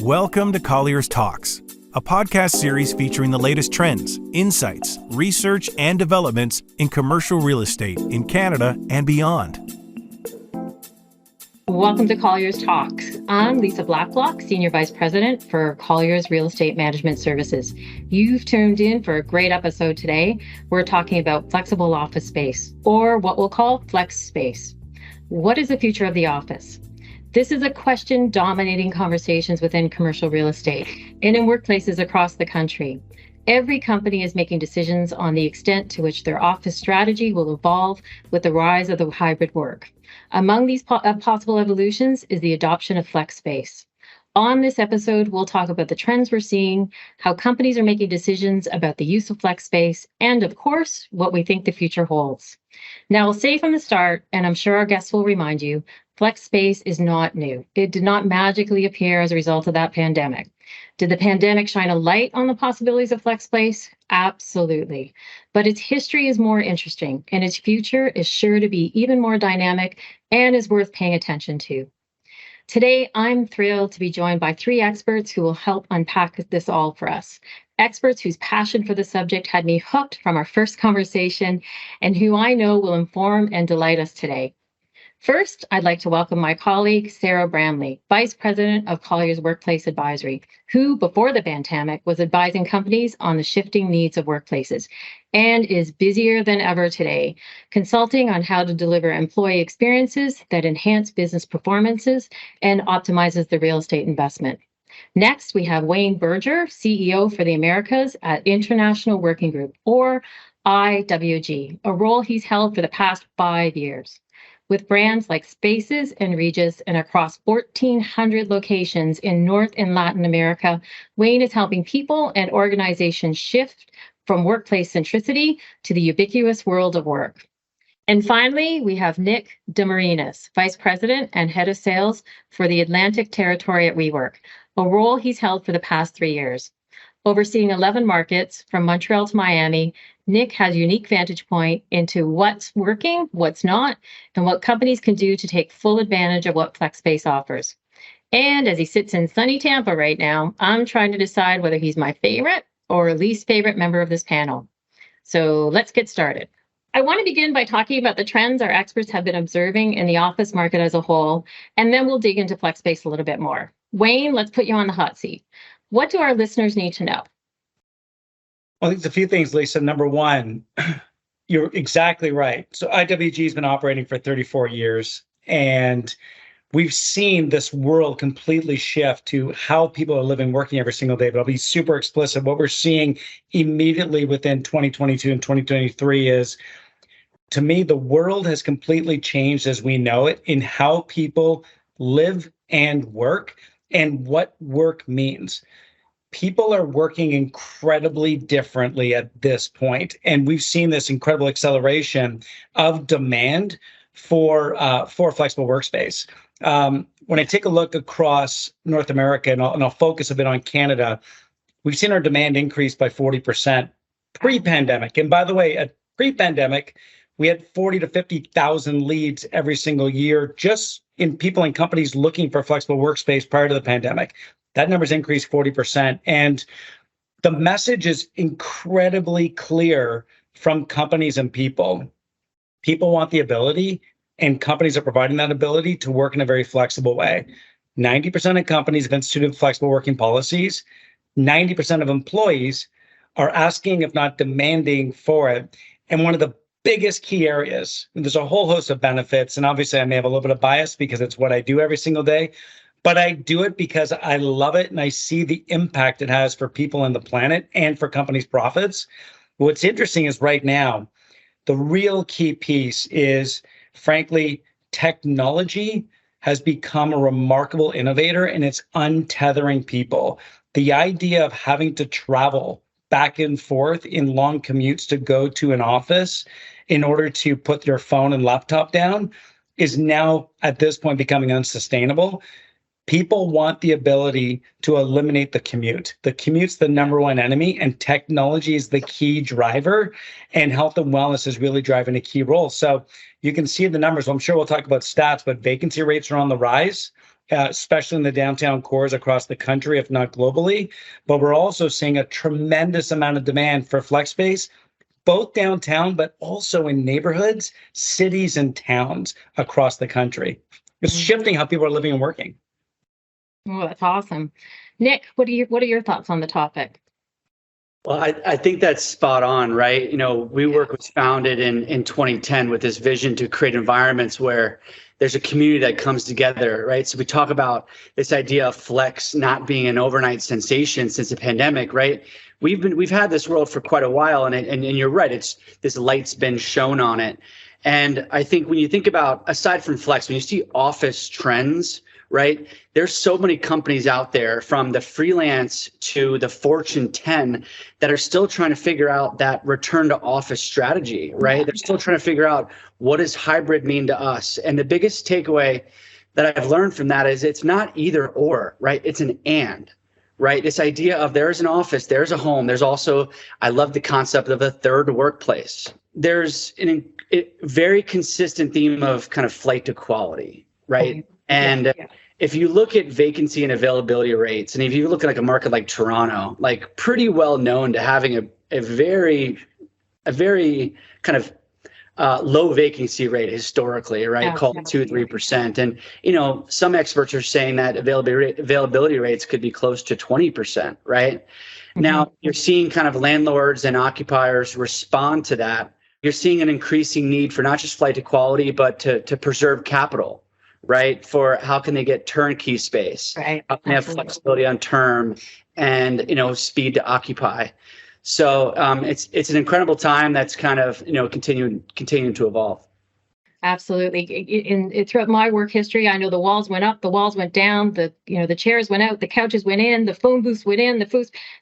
Welcome to Colliers Talks, a podcast series featuring the latest trends, insights, research, and developments in commercial real estate in Canada and beyond. Welcome to Colliers Talks. I'm Lisa Blacklock, Senior Vice President for Colliers Real Estate Management Services. You've tuned in for a great episode today. We're talking about flexible office space, or what we'll call flex space. What is the future of the office? This is a question dominating conversations within commercial real estate and in workplaces across the country. Every company is making decisions on the extent to which their office strategy will evolve with the rise of the hybrid work. Among these possible evolutions is the adoption of flex space. On this episode, we'll talk about the trends we're seeing, how companies are making decisions about the use of flex space, and of course, what we think the future holds. Now, I'll say from the start, and I'm sure our guests will remind you, flex space is not new. It did not magically appear as a result of that pandemic. Did the pandemic shine a light on the possibilities of flex space? Absolutely. But its history is more interesting, and its future is sure to be even more dynamic and is worth paying attention to. Today, I'm thrilled to be joined by three experts who will help unpack this all for us. Experts whose passion for the subject had me hooked from our first conversation and who I know will inform and delight us today. First, I'd like to welcome my colleague, Sarah Bramley, Vice President of Colliers Workplace Advisory, who, before the pandemic, was advising companies on the shifting needs of workplaces and is busier than ever today, consulting on how to deliver employee experiences that enhance business performances and optimizes the real estate investment. Next, we have Wayne Berger, CEO for the Americas at International Working Group, or IWG, a role he's held for the past 5 years. With brands like Spaces and Regis and across 1,400 locations in North and Latin America, Wayne is helping people and organizations shift from workplace centricity to the ubiquitous world of work. And finally, we have Nick DeMarinis, Vice President and Head of Sales for the Atlantic Territory at WeWork, a role he's held for the past 3 years. Overseeing 11 markets from Montreal to Miami, Nick has a unique vantage point into what's working, what's not, and what companies can do to take full advantage of what FlexSpace offers. And as he sits in sunny Tampa right now, I'm trying to decide whether he's my favorite or least favorite member of this panel. So let's get started. I want to begin by talking about the trends our experts have been observing in the office market as a whole, and then we'll dig into FlexSpace a little bit more. Wayne, let's put you on the hot seat. What do our listeners need to know? Well, I think there's a few things, Lisa. Number one, you're exactly right. So IWG has been operating for 34 years, and we've seen this world completely shift to how people are living, working every single day. But I'll be super explicit. What we're seeing immediately within 2022 and 2023 is, to me, the world has completely changed as we know it in how people live and work and what work means. People are working incredibly differently at this point, and we've seen this incredible acceleration of demand for flexible workspace. When I take a look across North America, and I'll focus a bit on Canada, we've seen our demand increase by 40% pre-pandemic. And by the way, at pre-pandemic, we had 40 to 50,000 leads every single year just in people and companies looking for flexible workspace prior to the pandemic. That number's increased 40%. And the message is incredibly clear from companies and people. People want the ability, and companies are providing that ability to work in a very flexible way. 90% of companies have instituted flexible working policies. 90% of employees are asking, if not demanding, for it. And one of the biggest key areas, and there's a whole host of benefits, and obviously I may have a little bit of bias because it's what I do every single day, but I do it because I love it and I see the impact it has for people and the planet and for companies' profits. What's interesting is right now, the real key piece is, frankly, technology has become a remarkable innovator, and it's untethering people. The idea of having to travel back and forth in long commutes to go to an office in order to put your phone and laptop down is now, at this point, becoming unsustainable. People want the ability to eliminate the commute. The commute's the number one enemy, and technology is the key driver, and health and wellness is really driving a key role. So you can see the numbers. I'm sure we'll talk about stats, but vacancy rates are on the rise. especially in the downtown cores across the country, if not globally. But we're also seeing a tremendous amount of demand for flex space, both downtown, but also in neighborhoods, cities, and towns across the country. It's shifting how people are living and working. Oh, that's awesome. Nick, what are your thoughts on the topic? Well, I think that's spot on, right? WeWork was founded in 2010 with this vision to create environments where there's a community that comes together, right? So we talk about this idea of flex not being an overnight sensation since the pandemic, right? We've had this world for quite a while, and you're right, it's this light's been shown on it. And I think when you think about, aside from flex, when you see office trends, right? There's so many companies out there, from the freelance to the Fortune 10, that are still trying to figure out that return to office strategy, right? They're still trying to figure out, what does hybrid mean to us? And the biggest takeaway that I've learned from that is it's not either or, right? It's an and, right? This idea of there's an office, there's a home. There's also, I love the concept of a third workplace. There's a very consistent theme of kind of flight to quality, right? And if you look at vacancy and availability rates, and if you look at like a market like Toronto, like pretty well known to having a very kind of low vacancy rate historically, right? Called 2-3%. And, some experts are saying that availability rates could be close to 20%, right? Now, you're seeing kind of landlords and occupiers respond to that. You're seeing an increasing need for not just flight to quality, but to preserve capital, right? For how can they get turnkey space? Right. How can they have flexibility on term and, speed to occupy? So it's an incredible time that's kind of, continuing to evolve. Absolutely. Throughout my work history, I know the walls went up, the walls went down, the chairs went out, the couches went in, the phone booths went in,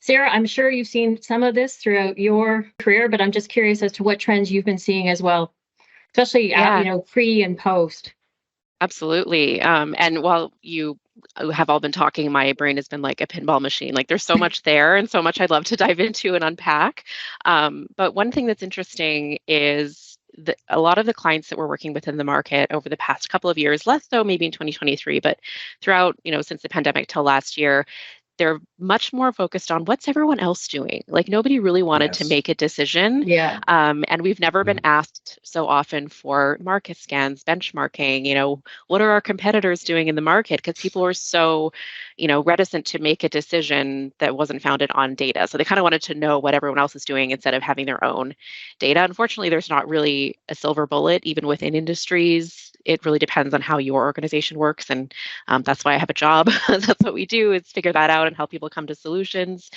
Sarah, I'm sure you've seen some of this throughout your career, but I'm just curious as to what trends you've been seeing as well, especially pre and post. Absolutely. And while you have all been talking, my brain has been like a pinball machine. Like, there's so much there and so much I'd love to dive into and unpack. But one thing that's interesting is that a lot of the clients that we're working with in the market over the past couple of years, less so maybe in 2023, but throughout, since the pandemic till last year, they're much more focused on what's everyone else doing. Like, nobody really wanted to make a decision. Yeah. And we've never been asked so often for market scans, benchmarking, what are our competitors doing in the market? Because people were so, reticent to make a decision that wasn't founded on data. So they kind of wanted to know what everyone else is doing instead of having their own data. Unfortunately, there's not really a silver bullet, even within industries. It really depends on how your organization works. And that's why I have a job. That's what we do, is figure that out and help people come to solutions.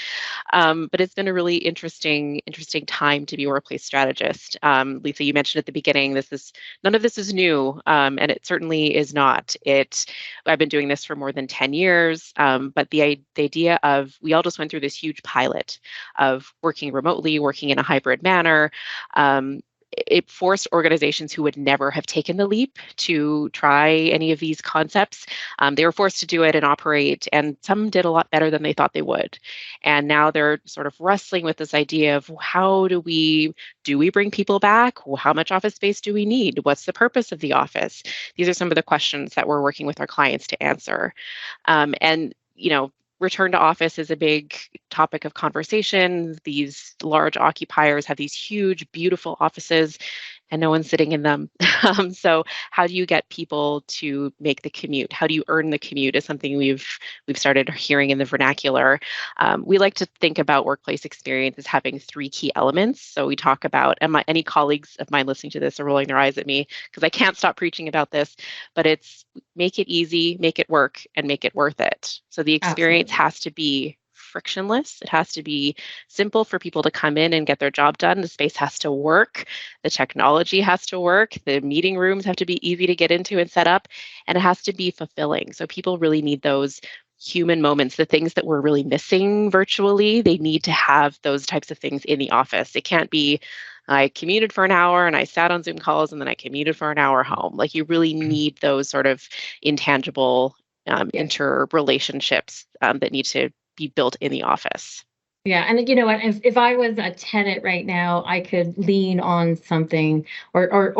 But it's been a really interesting time to be a workplace strategist. Lisa, you mentioned at the beginning, none of this is new, and it certainly is not. I've been doing this for more than 10 years, but the idea of, we all just went through this huge pilot of working remotely, working in a hybrid manner. It forced organizations who would never have taken the leap to try any of these concepts. They were forced to do it and operate, and some did a lot better than they thought they would. And now they're sort of wrestling with this idea of, how do we bring people back? How much office space do we need? What's the purpose of the office? These are some of the questions that we're working with our clients to answer. Return to office is a big topic of conversation. These large occupiers have these huge, beautiful offices, and no one's sitting in them. So how do you get people to make the commute? How do you earn the commute is something we've started hearing in the vernacular. We like to think about workplace experience as having 3 key elements. So we talk about, any colleagues of mine listening to this are rolling their eyes at me because I can't stop preaching about this, but it's make it easy, make it work, and make it worth it. So the experience has to be frictionless. It has to be simple for people to come in and get their job done. The space has to work. The technology has to work. The meeting rooms have to be easy to get into and set up. And it has to be fulfilling. So people really need those human moments, the things that we're really missing virtually. They need to have those types of things in the office. It can't be, I commuted for an hour and I sat on Zoom calls and then I commuted for an hour home. Like, you really need those sort of intangible interrelationships that need to be built in the office. Yeah, and you know what? If I was a tenant right now, I could lean on something, or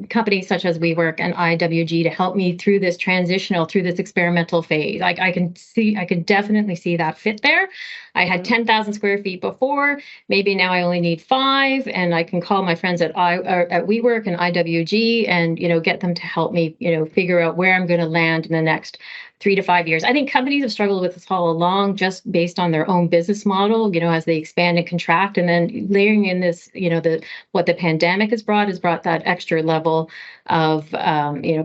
companies such as WeWork and IWG to help me through this through this experimental phase. I can definitely see that fit there. I had 10,000 square feet before. Maybe now I only need 5, and I can call my friends at WeWork and IWG, and get them to help me figure out where I'm going to land in the next 3 to 5 years. I think companies have struggled with this all along, just based on their own business model, as they expand and contract. And then layering in this, what the pandemic has brought that extra level of,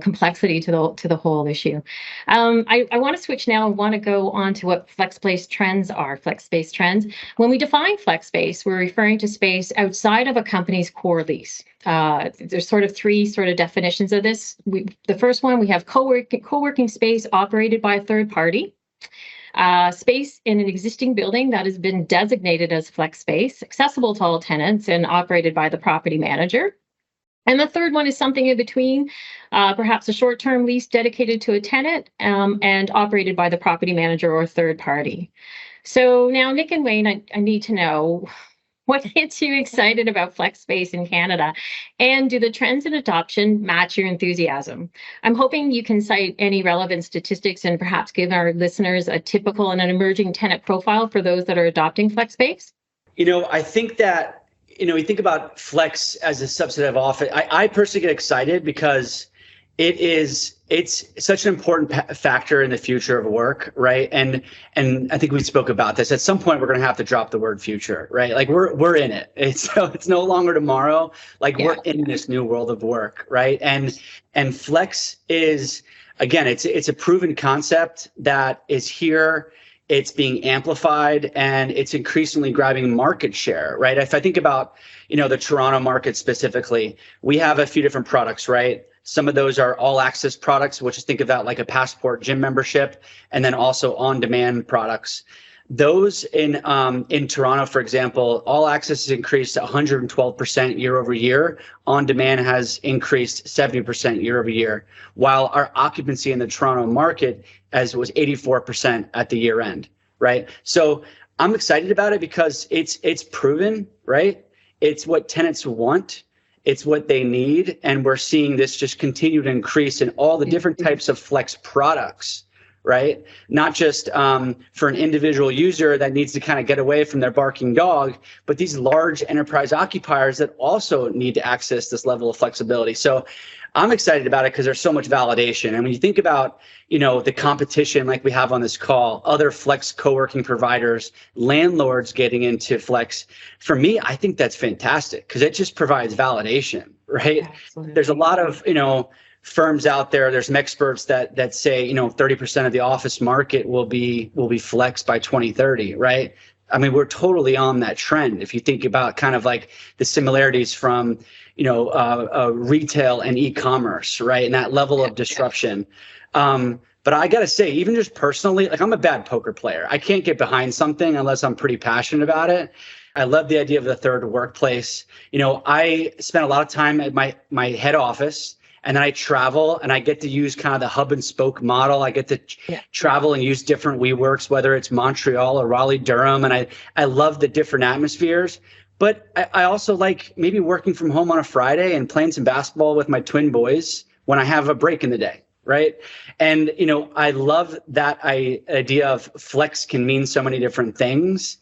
complexity to the whole issue. I want to switch now and want to go on to what flex space trends are, flex space trends. When we define flex space, we're referring to space outside of a company's core lease. There's sort of 3 definitions of this. The first one, we have co-working space operated by a third party. Space in an existing building that has been designated as flex space, accessible to all tenants and operated by the property manager. And the third one is something in between, perhaps a short-term lease dedicated to a tenant and operated by the property manager or third party. So now, Nick and Wayne, I need to know, what gets you excited about flex space in Canada? And do the trends in adoption match your enthusiasm? I'm hoping you can cite any relevant statistics and perhaps give our listeners a typical and an emerging tenant profile for those that are adopting flex space. I think that, you think about flex as a subset of office. I personally get excited because it's such an important factor in the future of work, right? And I think we spoke about this. At some point, we're going to have to drop the word future, right? Like we're in it. It's no longer tomorrow. Like we're in this new world of work, right? And flex is, again, it's a proven concept that is here. It's being amplified and it's increasingly grabbing market share, right? If I think about, the Toronto market specifically, we have a few different products, right? Some of those are all access products, which is think of that like a Passport gym membership, and then also on-demand products. Those in Toronto, for example, all access has increased 112% year over year. On demand has increased 70% year over year, while our occupancy in the Toronto market was 84% at the year end, right? So I'm excited about it because it's proven, right? It's what tenants want. It's what they need. And we're seeing this just continue to increase in all the different types of flex products, right? Not just for an individual user that needs to kind of get away from their barking dog, but these large enterprise occupiers that also need to access this level of flexibility. So I'm excited about it because there's so much validation. And when you think about, the competition like we have on this call, other flex co-working providers, landlords getting into flex, for me, I think that's fantastic because it just provides validation, right? Absolutely. There's a lot of, firms out there, there's some experts that say, 30% of the office market will be flexed by 2030, right? I mean, we're totally on that trend. If you think about kind of like the similarities from, retail and e-commerce, right? And that level of disruption. But I got to say, even just personally, like I'm a bad poker player. I can't get behind something unless I'm pretty passionate about it. I love the idea of the third workplace. I spent a lot of time at my head office, and then I travel and I get to use kind of the hub and spoke model. I get to travel and use different WeWorks, whether it's Montreal or Raleigh, Durham. And I love the different atmospheres. But I also like maybe working from home on a Friday and playing some basketball with my twin boys when I have a break in the day, right? And, I love that idea of flex can mean so many different things.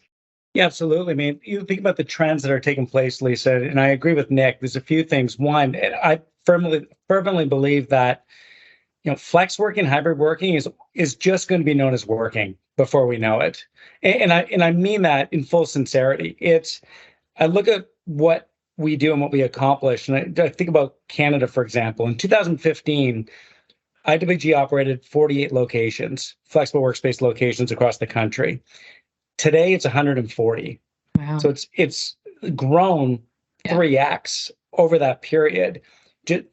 Yeah, absolutely. I mean, you think about the trends that are taking place, Lisa, and I agree with Nick. There's a few things. One, I fervently believe that, flex working, hybrid working is just going to be known as working before we know it. And I mean that in full sincerity. I look at what we do and what we accomplish, and I think about Canada, for example. In 2015, IWG operated 48 locations, flexible workspace locations across the country. Today, it's 140. Wow. So it's grown 3x over that period.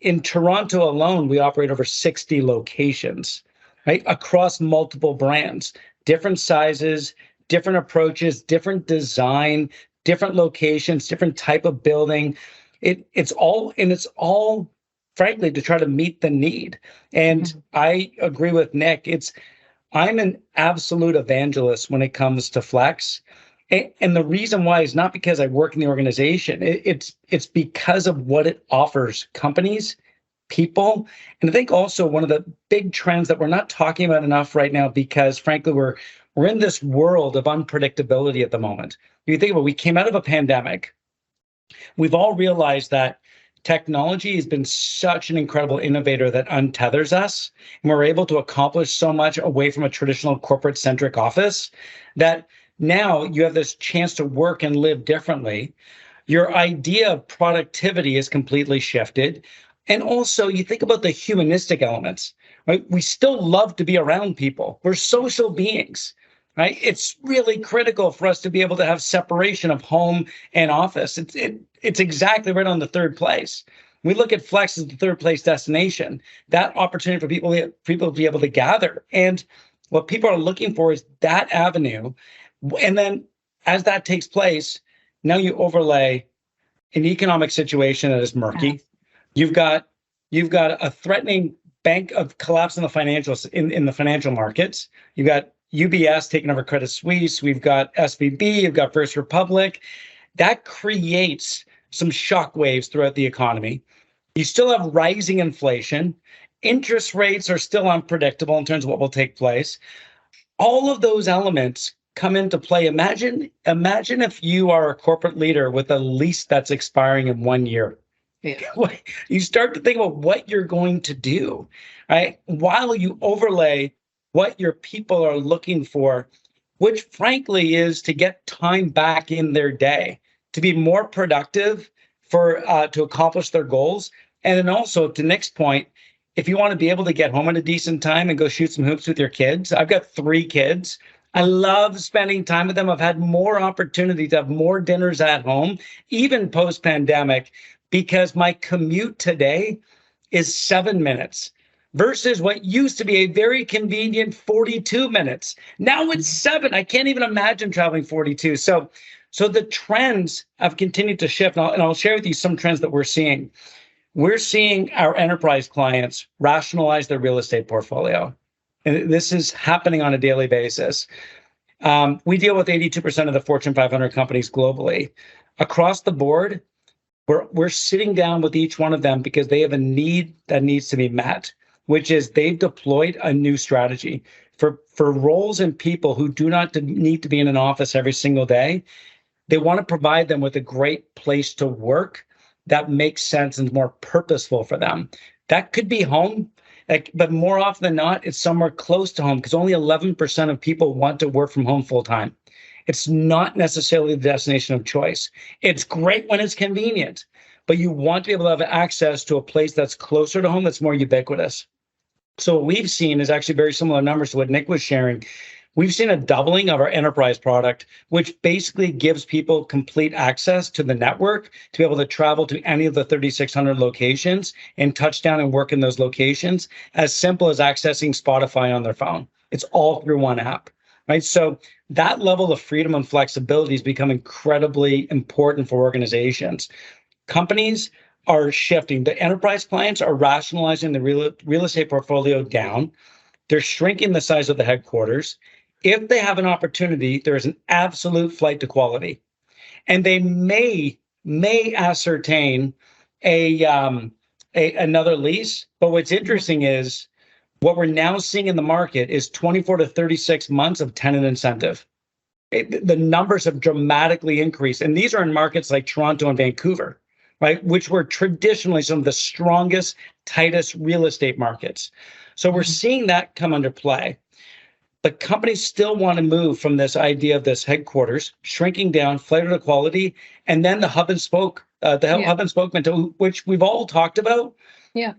In Toronto alone, we operate over 60 locations, right, across multiple brands, different sizes, different approaches, different design, different locations, different type of building. It's all, frankly, to try to meet the need. And I agree with Nick. I'm an absolute evangelist when it comes to flex. And the reason why is not because I work in the organization. It's because of what it offers companies, people. And I think also one of the big trends that we're not talking about enough right now, because frankly, we're in this world of unpredictability at the moment. If you think about it, we came out of a pandemic. We've all realized that technology has been such an incredible innovator that untethers us, and we're able to accomplish so much away from a traditional corporate-centric office that now you have this chance to work and live differently. Your idea of productivity is completely shifted. And also, you think about the humanistic elements, right? We still love to be around people. We're social beings, right? It's really critical for us to be able to have separation of home and office. It's exactly right on the third place. We look at Flex as the third place destination, that opportunity for people to be able to gather. And what people are looking for is that avenue. And then as that takes place, now you overlay an economic situation that is murky. You've got a threatening bank of collapse in the financials in the financial markets. You've got UBS taking over Credit Suisse. We've got SVB. You've got First Republic. That creates some shockwaves throughout the economy. You still have rising inflation. Interest rates are still unpredictable in terms of what will take place. All of those elements come into play. Imagine if you are a corporate leader with a lease that's expiring in 1 year. Yeah. You start to think about what you're going to do, right? While you overlay what your people are looking for, which frankly is to get time back in their day, to be more productive to accomplish their goals. And then also, to Nick's point, if you want to be able to get home at a decent time and go shoot some hoops with your kids. I've got 3 kids. I love spending time with them. I've had more opportunity to have more dinners at home, even post-pandemic, because my commute today is 7 minutes versus what used to be a very convenient 42 minutes. Now it's 7. I can't even imagine traveling 42. So the trends have continued to shift. And I'll share with you some trends that we're seeing. We're seeing our enterprise clients rationalize their real estate portfolio. And this is happening on a daily basis. We deal with 82% of the Fortune 500 companies globally. Across the board, we're sitting down with each one of them because they have a need that needs to be met, which is they've deployed a new strategy for roles and people who do not need to be in an office every single day. They want to provide them with a great place to work that makes sense and is more purposeful for them. That could be home, but more often than not, it's somewhere close to home because only 11% of people want to work from home full time. It's not necessarily the destination of choice. It's great when it's convenient, but you want to be able to have access to a place that's closer to home, that's more ubiquitous. So what we've seen is actually very similar numbers to what Nick was sharing. We've seen a doubling of our enterprise product, which basically gives people complete access to the network to be able to travel to any of the 3,600 locations and touch down and work in those locations, as simple as accessing Spotify on their phone. It's all through one app, right? So that level of freedom and flexibility has become incredibly important for organizations. Companies are shifting. The enterprise clients are rationalizing the real estate portfolio down. They're shrinking the size of the headquarters. If they have an opportunity, there is an absolute flight to quality, and they may ascertain another lease. But what's interesting is what we're now seeing in the market is 24 to 36 months of tenant incentive. The numbers have dramatically increased, and these are in markets like Toronto and Vancouver, right, which were traditionally some of the strongest, tightest real estate markets. So we're seeing that come under play. But companies still want to move from this idea of this headquarters, shrinking down, flight to quality, and then the hub and spoke mentality, which we've all talked about,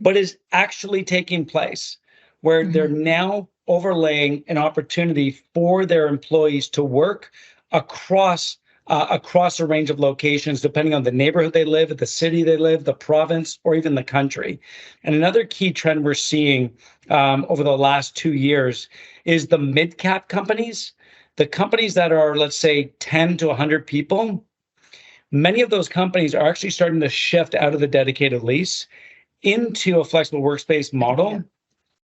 but is actually taking place, where they're now overlaying an opportunity for their employees to work across a range of locations, depending on the neighborhood they live, the city they live, the province, or even the country. And another key trend we're seeing over the last 2 years is the mid-cap companies, the companies that are, let's say, 10 to 100 people. Many of those companies are actually starting to shift out of the dedicated lease into a flexible workspace model,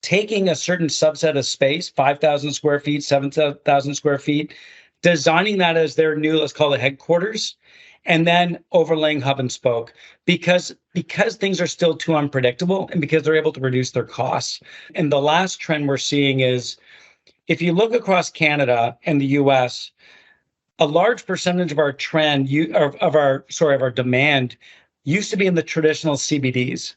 taking a certain subset of space, 5,000 square feet, 7,000 square feet, designing that as their new, let's call it headquarters, and then overlaying hub and spoke because things are still too unpredictable and because they're able to reduce their costs. And the last trend we're seeing is if you look across Canada and the US, a large percentage of our our demand used to be in the traditional CBDs.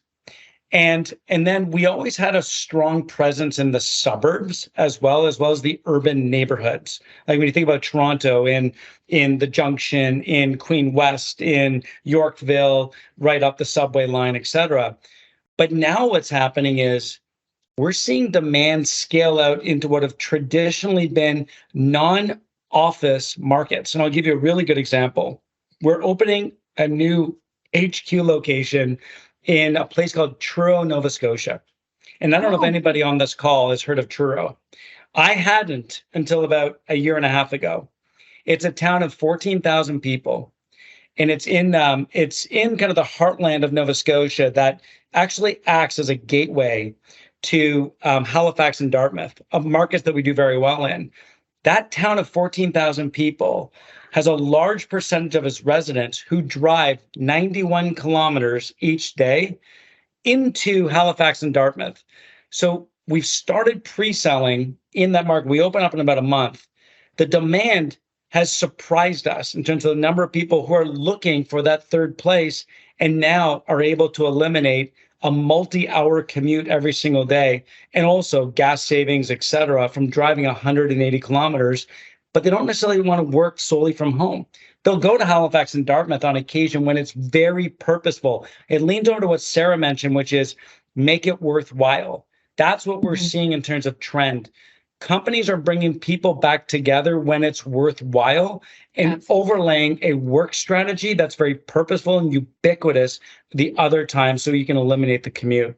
And then we always had a strong presence in the suburbs as well as the urban neighborhoods. Like when you think about Toronto, in the Junction, in Queen West, in Yorkville, right up the subway line, et cetera. But now what's happening is we're seeing demand scale out into what have traditionally been non-office markets. And I'll give you a really good example. We're opening a new HQ location in a place called Truro, Nova Scotia. And I don't know if anybody on this call has heard of Truro. I hadn't until about a year and a half ago. It's a town of 14,000 people. And it's in kind of the heartland of Nova Scotia that actually acts as a gateway to Halifax and Dartmouth, markets that we do very well in. That town of 14,000 people has a large percentage of its residents who drive 91 kilometers each day into Halifax and Dartmouth. So we've started pre-selling in that market. We open up in about a month. The demand has surprised us in terms of the number of people who are looking for that third place and now are able to eliminate a multi-hour commute every single day, and also gas savings, et cetera, from driving 180 kilometers. But they don't necessarily want to work solely from home. They'll go to Halifax and Dartmouth on occasion when it's very purposeful. It leans over to what Sarah mentioned, which is make it worthwhile. That's what we're seeing in terms of trend. Companies are bringing people back together when it's worthwhile and overlaying a work strategy that's very purposeful and ubiquitous the other time so you can eliminate the commute.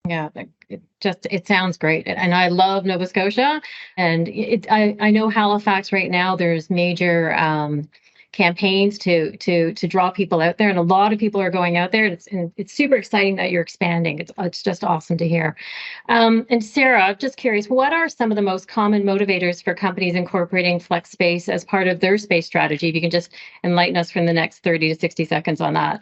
Yeah, it sounds great. And I love Nova Scotia. And I know Halifax right now, there's major campaigns to draw people out there. And a lot of people are going out there. It's super exciting that you're expanding. It's just awesome to hear. And Sarah, I'm just curious, what are some of the most common motivators for companies incorporating flex space as part of their space strategy? If you can just enlighten us from the next 30 to 60 seconds on that.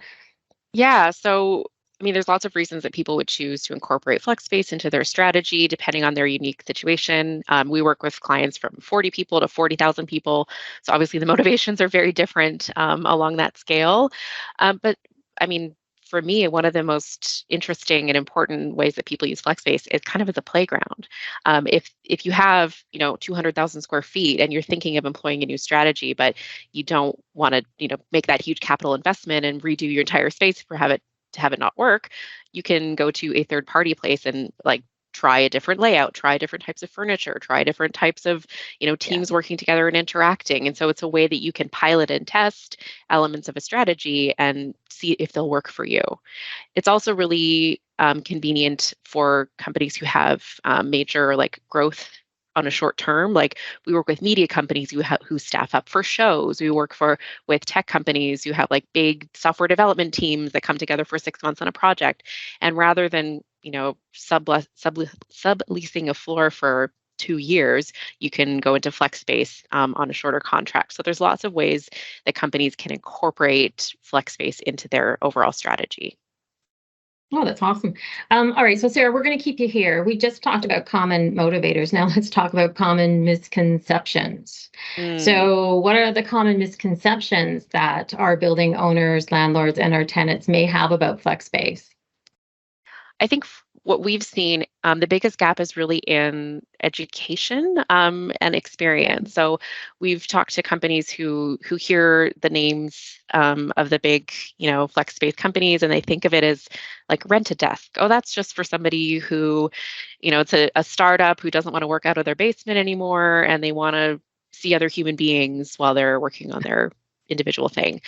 Yeah, so I mean, there's lots of reasons that people would choose to incorporate flex space into their strategy, depending on their unique situation. We work with clients from 40 people to 40,000 people. So obviously the motivations are very different along that scale. But I mean, for me, one of the most interesting and important ways that people use flex space is kind of as a playground. If you have, 200,000 square feet and you're thinking of employing a new strategy, but you don't want to, make that huge capital investment and redo your entire space to have it not work, you can go to a third party place and try a different layout, try different types of furniture, try different types of, teams working together and interacting. And so it's a way that you can pilot and test elements of a strategy and see if they'll work for you. It's also really convenient for companies who have major growth on a short term. We work with media companies who staff up for shows. We work with tech companies who have big software development teams that come together for 6 months on a project. And rather than subleasing a floor for 2 years, you can go into flex space on a shorter contract. So there's lots of ways that companies can incorporate flex space into their overall strategy. Oh, that's awesome. All right. So Sarah, we're going to keep you here. We just talked about common motivators. Now let's talk about common misconceptions. So what are the common misconceptions that our building owners, landlords, and our tenants may have about flex space? I think what we've seen, the biggest gap is really in education and experience. So we've talked to companies who hear the names of the big, flex space companies, and they think of it as rent a desk. Oh, that's just for somebody who, it's a startup who doesn't want to work out of their basement anymore, and they want to see other human beings while they're working on their individual thing.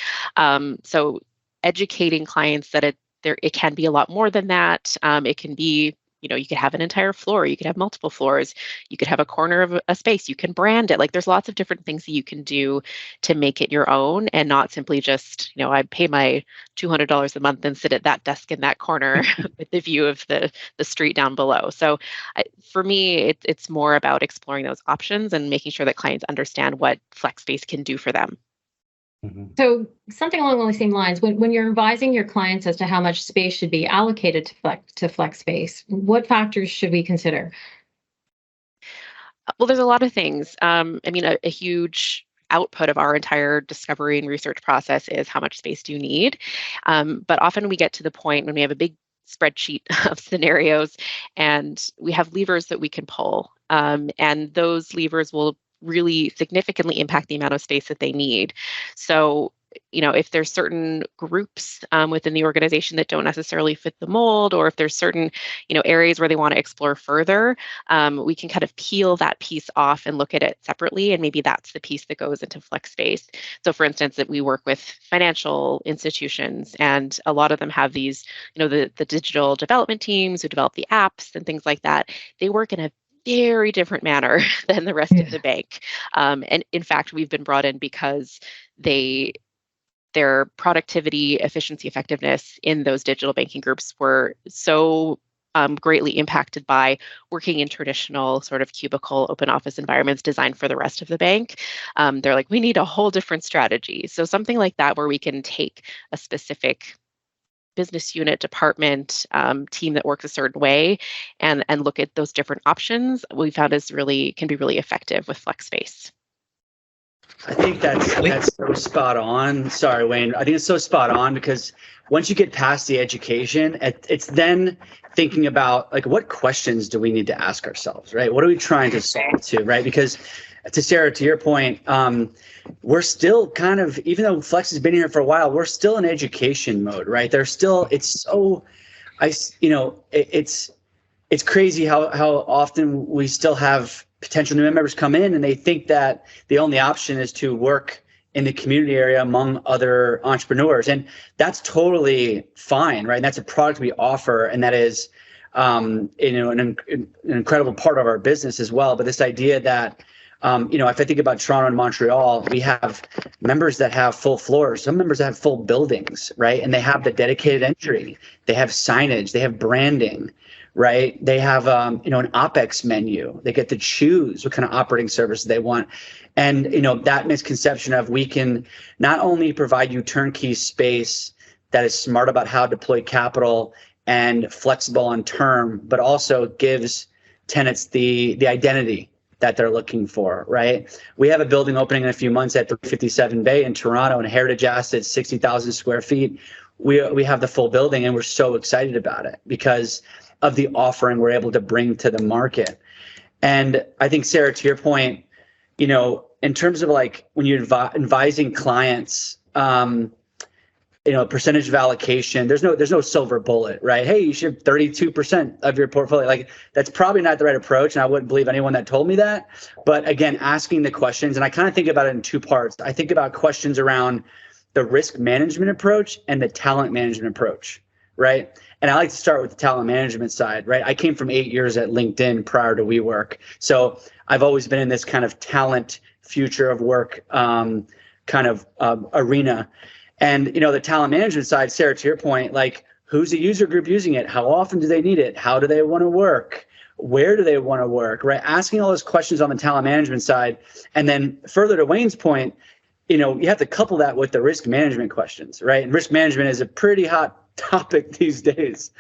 So educating clients that it can be a lot more than that. It can be, you could have an entire floor, you could have multiple floors, you could have a corner of a space, you can brand it. Like there's lots of different things that you can do to make it your own and not simply just, I pay my $200 a month and sit at that desk in that corner with the view of the street down below. So for me, it's more about exploring those options and making sure that clients understand what flex space can do for them. So something along those same lines, when you're advising your clients as to how much space should be allocated to flex space, what factors should we consider? Well, there's a lot of things. A huge output of our entire discovery and research process is how much space do you need? But often we get to the point when we have a big spreadsheet of scenarios and we have levers that we can pull. And those levers will really significantly impact the amount of space that they need. So, if there's certain groups within the organization that don't necessarily fit the mold, or if there's certain, areas where they want to explore further, we can kind of peel that piece off and look at it separately. And maybe that's the piece that goes into flex space. So for instance, that we work with financial institutions, and a lot of them have these, the digital development teams who develop the apps and things like that. They work in a very different manner than the rest of the bank. And in fact, we've been brought in because their productivity, efficiency, effectiveness in those digital banking groups were so greatly impacted by working in traditional sort of cubicle open office environments designed for the rest of the bank. They're like, we need a whole different strategy. So something like that, where we can take a specific business unit, department, team that works a certain way and look at those different options, we found can be really effective with flex space. I think that's so spot on. Sorry, Wayne. I think it's so spot on because once you get past the education, it's then thinking about like, what questions do we need to ask ourselves, right? What are we trying to solve to, right? Because to Sarah, to your point, we're still kind of, even though Flex has been here for a while, we're still in education mode, right? It's crazy how often we still have potential new members come in and they think that the only option is to work in the community area among other entrepreneurs. And that's totally fine, right? And that's a product we offer. And that is, an incredible part of our business as well. But this idea that, if I think about Toronto and Montreal, we have members that have full floors, some members that have full buildings, right? And they have the dedicated entry, they have signage, they have branding, right? They have, an OpEx menu. They get to choose what kind of operating service they want. And, that misconception of we can not only provide you turnkey space that is smart about how to deploy capital and flexible on term, but also gives tenants the identity that they're looking for, right? We have a building opening in a few months at 357 Bay in Toronto, and heritage asset, 60,000 square feet. We have the full building, and we're so excited about it because of the offering we're able to bring to the market. And I think, Sarah, to your point, in terms of like when you're advising clients, percentage of allocation, there's no silver bullet, right? Hey, you should have 32% of your portfolio. Like that's probably not the right approach. And I wouldn't believe anyone that told me that. But again, asking the questions, and I kind of think about it in two parts. I think about questions around the risk management approach and the talent management approach, right? And I like to start with the talent management side, right? I came from 8 years at LinkedIn prior to WeWork. So I've always been in this kind of talent future of work arena. And, the talent management side, Sarah, to your point, like who's the user group using it? How often do they need it? How do they want to work? Where do they want to work, right? Asking all those questions on the talent management side. And then further to Wayne's point, you have to couple that with the risk management questions, right? And risk management is a pretty hot topic these days.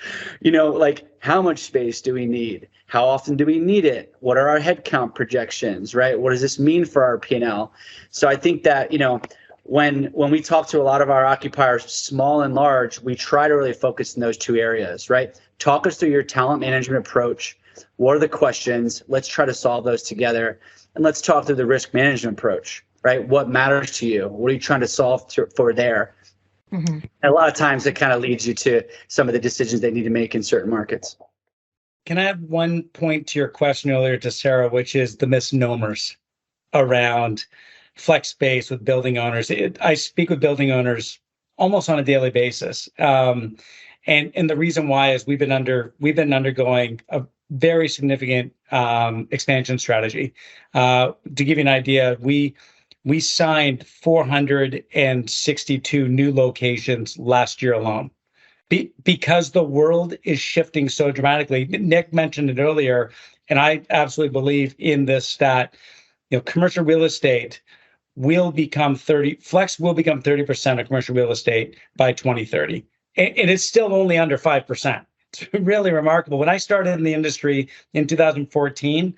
Like how much space do we need? How often do we need it? What are our headcount projections, right? What does this mean for our P&L? So I think that, when we talk to a lot of our occupiers, small and large, we try to really focus in those two areas, right? Talk us through your talent management approach. What are the questions? Let's try to solve those together. And let's talk through the risk management approach, right? What matters to you? What are you trying to solve for there? Mm-hmm. And a lot of times it kind of leads you to some of the decisions they need to make in certain markets. Can I add one point to your question earlier to Sarah, which is the misnomers around flex space with building owners? I speak with building owners almost on a daily basis. And the reason why is we've been undergoing a very significant expansion strategy. To give you an idea, we signed 462 new locations last year alone. Because the world is shifting so dramatically. Nick mentioned it earlier, and I absolutely believe in this stat. Commercial real estate will become 30% of commercial real estate by 2030. And it's still only under 5%. It's really remarkable. When I started in the industry in 2014,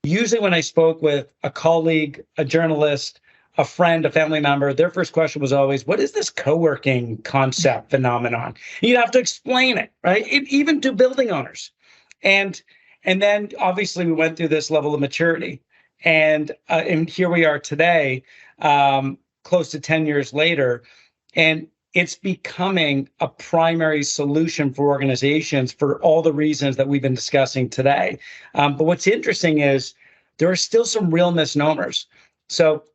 usually when I spoke with a colleague, a journalist, a friend, a family member, their first question was always, what is this co-working concept phenomenon? You'd have to explain it, right? Even to building owners. And then obviously we went through this level of maturity. And here we are today, close to 10 years later, and it's becoming a primary solution for organizations for all the reasons that we've been discussing today. But what's interesting is there are still some real misnomers. So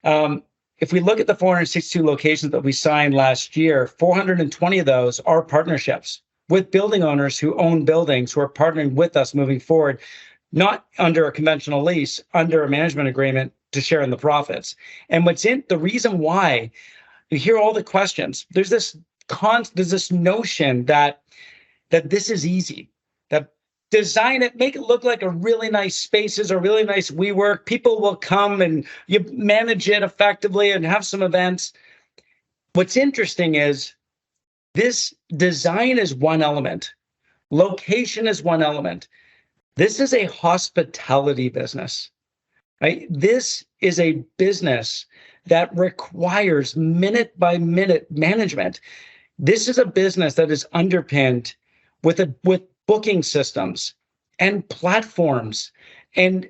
if we look at the 462 locations that we signed last year, 420 of those are partnerships with building owners who own buildings who are partnering with us moving forward, not under a conventional lease, under a management agreement to share in the profits. And the reason why you hear all the questions, there's this notion that this is easy, that design it, make it look like a really nice spaces or really nice WeWork. People will come and you manage it effectively and have some events. What's interesting is this design is one element. Location is one element. This is a hospitality business, right? This is a business that requires minute by minute management. This is a business that is underpinned with booking systems and platforms and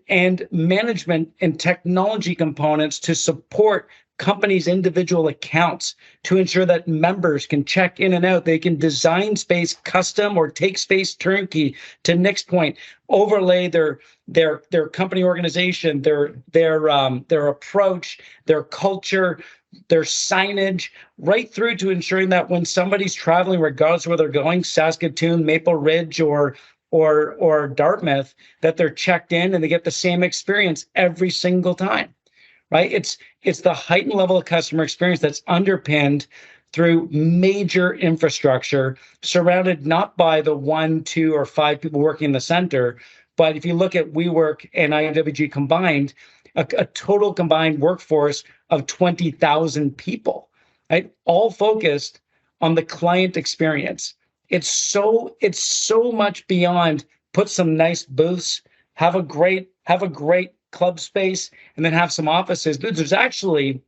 management and technology components to support companies' individual accounts to ensure that members can check in and out. They can design space custom or take space turnkey. To Nick's point, overlay their company organization, their approach, their culture, their signage, right through to ensuring that when somebody's traveling, regardless of where they're going, Saskatoon, Maple Ridge, or Dartmouth, that they're checked in and they get the same experience every single time. Right? It's the heightened level of customer experience that's underpinned through major infrastructure, surrounded not by the 1, 2, or 5 people working in the center, but if you look at WeWork and IWG combined, a total combined workforce of 20,000 people, right? All focused on the client experience. It's so much beyond put some nice booths, have a great club space, and then have some offices. There's actually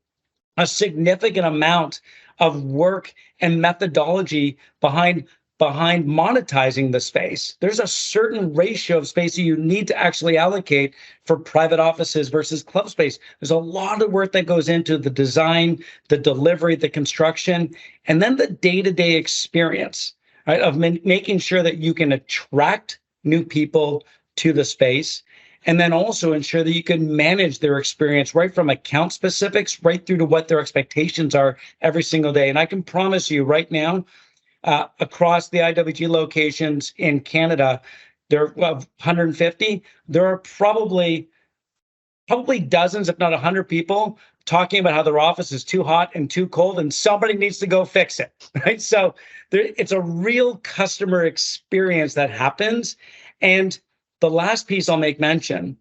a significant amount of work and methodology behind monetizing the space. There's a certain ratio of space that you need to actually allocate for private offices versus club space. There's a lot of work that goes into the design, the delivery, the construction, and then the day-to-day experience, right, of making sure that you can attract new people to the space, and then also ensure that you can manage their experience right from account specifics right through to what their expectations are every single day. And I can promise you right now, across the IWG locations in Canada, there are 150. There are probably dozens, if not 100 people talking about how their office is too hot and too cold and somebody needs to go fix it, right? So it's a real customer experience that happens. And the last piece I'll make mention,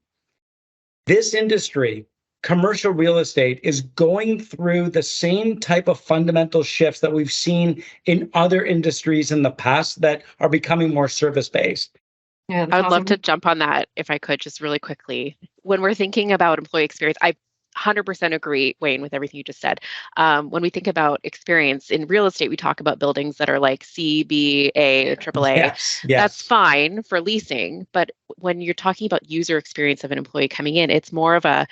this industry, commercial real estate, is going through the same type of fundamental shifts that we've seen in other industries in the past that are becoming more service-based. Yeah, I would love to jump on that if I could, just really quickly. When we're thinking about employee experience, I 100% agree, Wayne, with everything you just said. When we think about experience in real estate, we talk about buildings that are like C, B, A, AAA. Yes. That's fine for leasing. But when you're talking about user experience of an employee coming in, it's more of a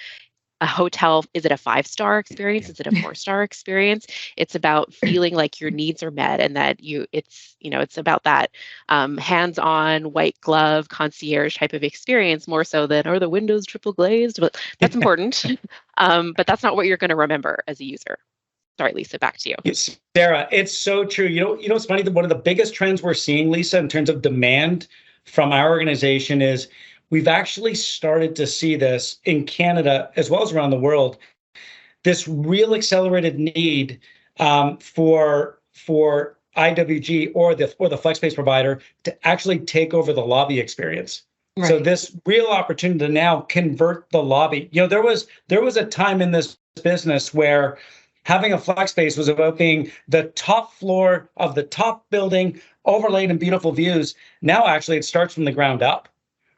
hotel. Is it a 5-star experience? Is it a 4-star experience? It's about feeling like your needs are met and that it's about that hands-on, white glove, concierge type of experience, more so than, are the windows triple glazed? But that's important. But that's not what you're going to remember as a user. Sorry, Lisa, back to you. Yes, Sarah, it's so true. It's funny that one of the biggest trends we're seeing, Lisa, in terms of demand from our organization is we've actually started to see this in Canada as well as around the world, this real accelerated need for IWG or the flex space provider to actually take over the lobby experience. Right. So this real opportunity to now convert the lobby. There was a time in this business where having a flex space was about being the top floor of the top building, overlaid in beautiful views. Now, actually, it starts from the ground up,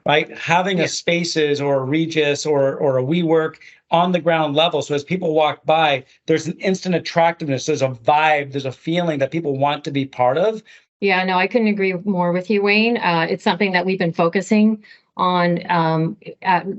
right? Having a Spaces or a Regis or a WeWork on the ground level. So as people walk by, there's an instant attractiveness, there's a vibe, there's a feeling that people want to be part of. Yeah, no, I couldn't agree more with you, Wayne. It's something that we've been focusing on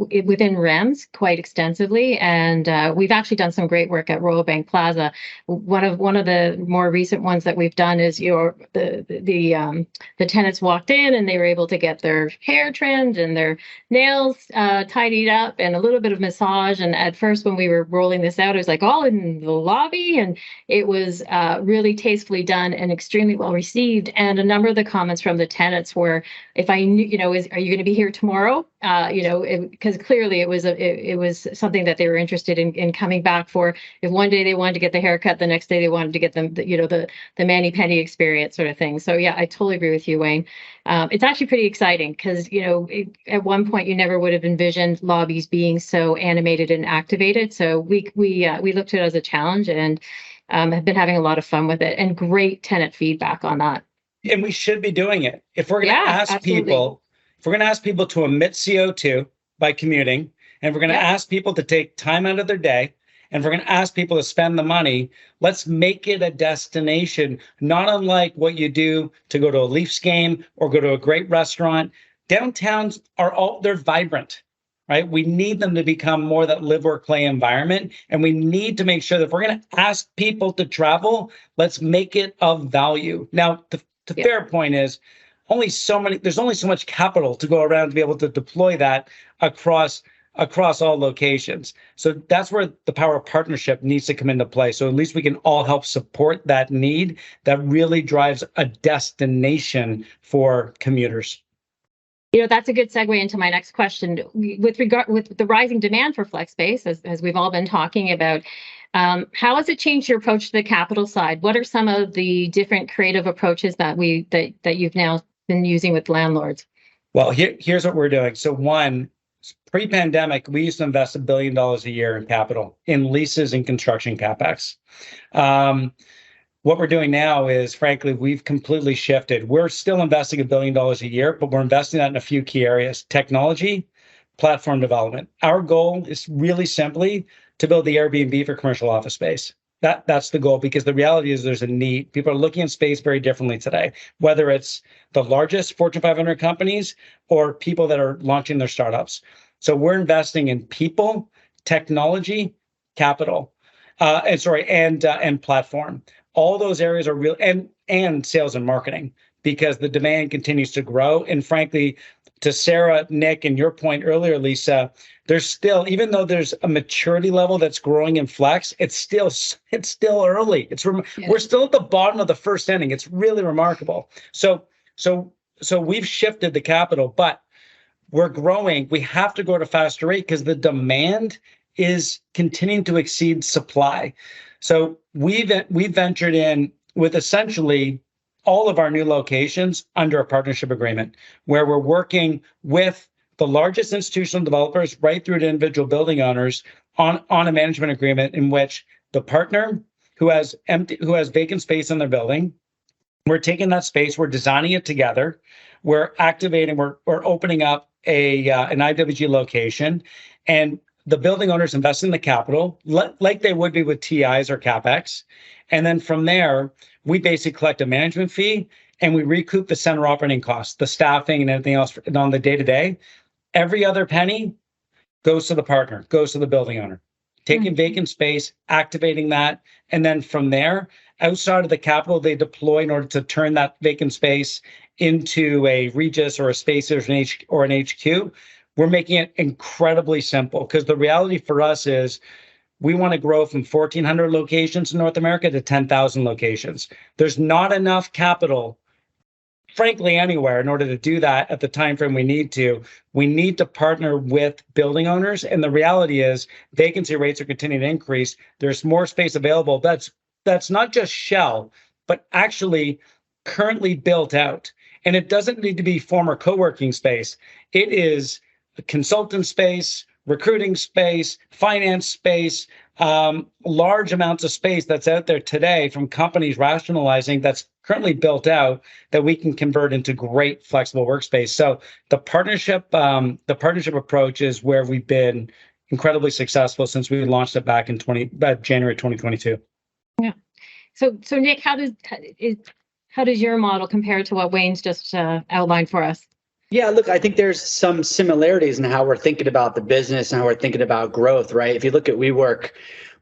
within REMS quite extensively, and we've actually done some great work at Royal Bank Plaza. One of the more recent ones that we've done is the tenants walked in and they were able to get their hair trimmed and their nails tidied up and a little bit of massage. And at first, when we were rolling this out, it was like all in the lobby, and it was really tastefully done and extremely well received. And a number of the comments from the tenants were, if I knew, are you going to be here tomorrow? Because clearly it was something that they were interested in coming back for. If one day they wanted to get the haircut, the next day they wanted to get the mani-pedi experience sort of thing. So yeah, I totally agree with you, Wayne. It's actually pretty exciting because at one point you never would have envisioned lobbies being so animated and activated. So we looked at it as a challenge and have been having a lot of fun with it, and great tenant feedback on that. And we should be doing it. If we're going to ask people to emit CO2 by commuting, and we're going to ask people to take time out of their day, and we're going to ask people to spend the money, let's make it a destination, not unlike what you do to go to a Leafs game or go to a great restaurant. Downtowns they're vibrant, right? We need them to become more that live, work, play environment. And we need to make sure that if we're going to ask people to travel, let's make it of value. Now, the fair point is there's only so much capital to go around to be able to deploy that across all locations. So that's where the power of partnership needs to come into play. So at least we can all help support that need that really drives a destination for commuters. That's a good segue into my next question. With the rising demand for flex space, as we've all been talking about, how has it changed your approach to the capital side? What are some of the different creative approaches that you've now been using with landlords? Well, here's what we're doing. So one, pre-pandemic, we used to invest $1 billion a year in capital, in leases and construction CapEx. What we're doing now is, frankly, we've completely shifted. We're still investing $1 billion a year, but we're investing that in a few key areas: technology, platform development. Our goal is really simply to build the Airbnb for commercial office space. That's the goal, because the reality is there's a need. People are looking at space very differently today, whether it's the largest Fortune 500 companies or people that are launching their startups. So we're investing in people, technology, capital, and platform. All those areas are real, and sales and marketing, because the demand continues to grow. And frankly, to Sarah, Nick, and your point earlier, Lisa, there's still, even though there's a maturity level that's growing in flex, it's still early. We're still at the bottom of the first inning. It's really remarkable. So we've shifted the capital, but we're growing. We have to grow at a faster rate because the demand is continuing to exceed supply. So we've ventured in with essentially all of our new locations under a partnership agreement, where we're working with the largest institutional developers right through to individual building owners on a management agreement in which the partner who has vacant space in their building, we're taking that space, we're designing it together, we're opening up an IWG location, and the building owners invest in the capital like they would be with TIs or CapEx. And then from there, we basically collect a management fee and we recoup the center operating costs, the staffing and everything else on the day-to-day. Every other penny goes to the partner, goes to the building owner, taking vacant space, activating that. And then from there, outside of the capital they deploy in order to turn that vacant space into a Regis or a Spaces or an HQ, we're making it incredibly simple, because the reality for us is We want to grow from 1,400 locations in North America to 10,000 locations. There's not enough capital, frankly, anywhere in order to do that at the time frame we need to. We need to partner with building owners. And the reality is vacancy rates are continuing to increase. There's more space available. That's not just shell, but actually currently built out. And it doesn't need to be former co-working space. It is a consultant space, recruiting space, finance space, large amounts of space that's out there today from companies rationalizing that's currently built out that we can convert into great flexible workspace. So the partnership approach is where we've been incredibly successful since we launched it back in January 2022. Yeah. So Nick, how does your model compare to what Wayne's just outlined for us? Yeah, look, I think there's some similarities in how we're thinking about the business and how we're thinking about growth, right? If you look at WeWork,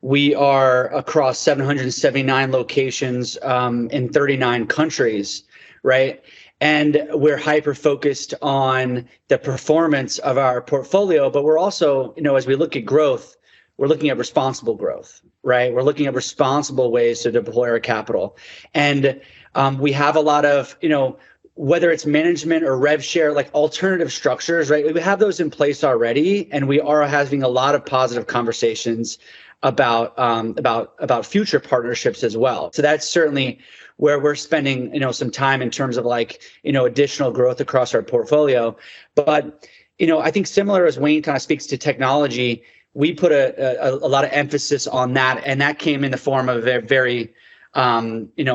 we are across 779 locations in 39 countries, right? And we're hyper-focused on the performance of our portfolio, but we're also, as we look at growth, we're looking at responsible growth, right? We're looking at responsible ways to deploy our capital. And we have a lot of, whether it's management or rev share, like alternative structures, right? We have those in place already, and we are having a lot of positive conversations about future partnerships as well. So that's certainly where we're spending, some time in terms of additional growth across our portfolio. But, I think similar as Wayne kind of speaks to technology, we put a lot of emphasis on that, and that came in the form of a very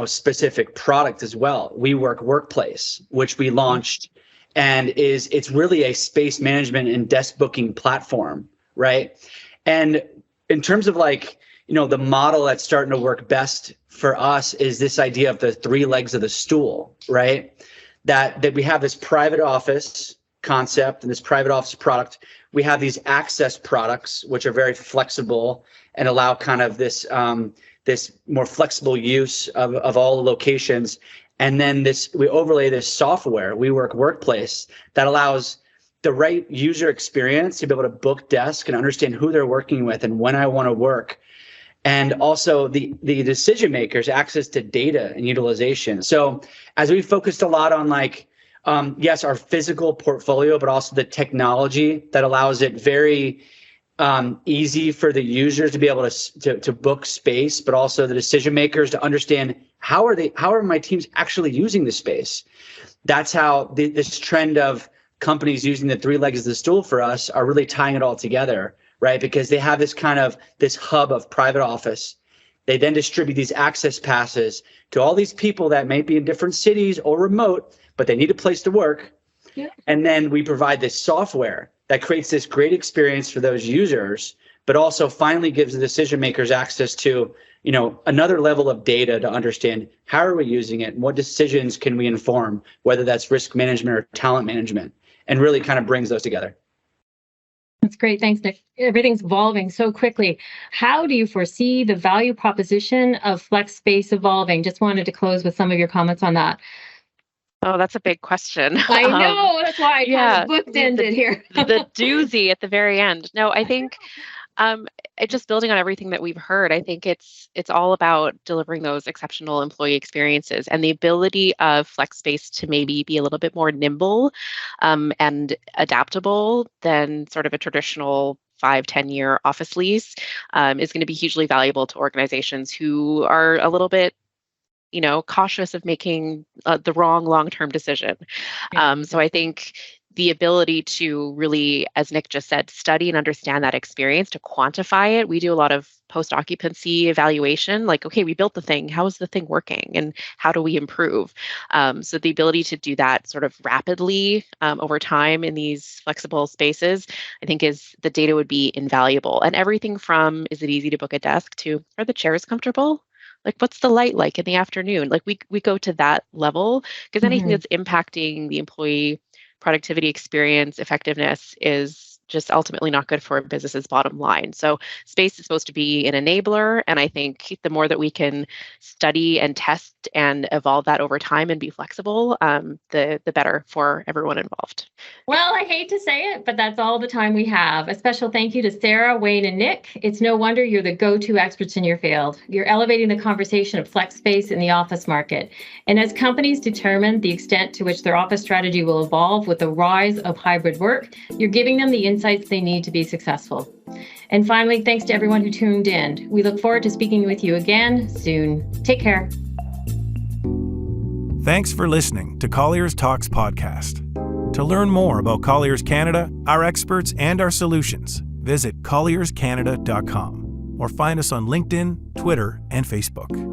specific product as well. WeWork Workplace, which we launched, and it's really a space management and desk booking platform, right? And in terms of the model that's starting to work best for us is this idea of the three legs of the stool, right? That we have this private office concept and this private office product. We have these access products, which are very flexible and allow kind of this more flexible use of all the locations. And then we overlay this software, WeWork Workplace, that allows the right user experience to be able to book desk and understand who they're working with and when I want to work. And also the decision makers access to data and utilization. So as we focused a lot on yes, our physical portfolio, but also the technology that allows it very easy for the users to be able to book space, but also the decision makers to understand how are my teams actually using the space. That's how this trend of companies using the three legs of the stool for us are really tying it all together, right? Because they have this hub of private office. They then distribute these access passes to all these people that may be in different cities or remote, but they need a place to work. Yeah. And then we provide this software that creates this great experience for those users, but also finally gives the decision makers access to, another level of data to understand how are we using it and what decisions can we inform, whether that's risk management or talent management, and really kind of brings those together. That's great. Thanks, Nick. Everything's evolving so quickly. How do you foresee the value proposition of flex space evolving? Just wanted to close with some of your comments on that. Oh, that's a big question. I know. That's why I kind of bookended here. The doozy at the very end. No, I think just building on everything that we've heard, I think it's all about delivering those exceptional employee experiences and the ability of flex space to maybe be a little bit more nimble and adaptable than sort of a traditional 5-10 year office lease is going to be hugely valuable to organizations who are a little bit cautious of making the wrong long-term decision. So I think the ability to really, as Nick just said, study and understand that experience, to quantify it. We do a lot of post-occupancy evaluation, okay, we built the thing, how is the thing working and how do we improve? So the ability to do that sort of rapidly over time in these flexible spaces, I think the data would be invaluable. And everything from, is it easy to book a desk, to, are the chairs comfortable? What's the light like in the afternoon? We go to that level, because anything that's impacting the employee productivity, experience, effectiveness is just ultimately not good for a business's bottom line. So space is supposed to be an enabler. And I think the more that we can study and test and evolve that over time and be flexible, the better for everyone involved. Well, I hate to say it, but that's all the time we have. A special thank you to Sarah, Wayne, and Nick. It's no wonder you're the go-to experts in your field. You're elevating the conversation of flex space in the office market. And as companies determine the extent to which their office strategy will evolve with the rise of hybrid work, you're giving them the insights they need to be successful. And finally, thanks to everyone who tuned in. We look forward to speaking with you again soon. Take care. Thanks for listening to Colliers Talks podcast. To learn more about Colliers Canada, our experts, and our solutions, visit collierscanada.com or find us on LinkedIn, Twitter, and Facebook.